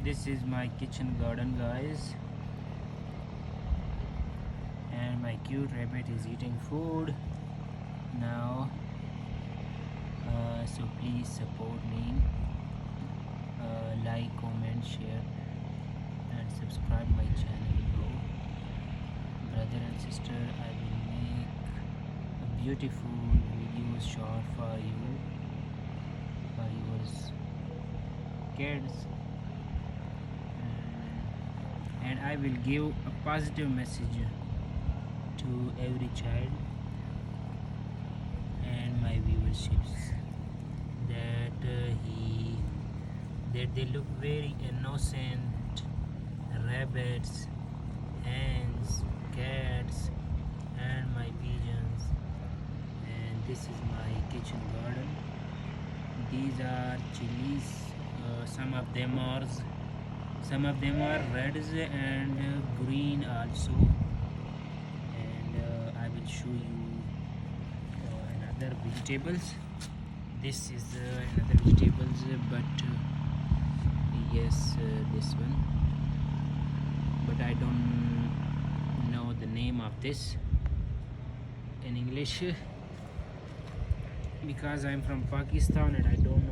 This is my kitchen garden, guys, and my cute rabbit is eating food now. So please support me, like, comment, share and subscribe my channel, bro. Brother and sister, I will make a beautiful videos short for you, for yours kids, and I will give a positive message to every child and my viewerships, that they look very innocent rabbits, hens, cats and my pigeons. And this is my kitchen garden. These are chilies. Some of them are reds and green also. And I will show you another vegetables. This is another vegetables, but yes, this one, but I don't know the name of this in English because I'm from Pakistan and I don't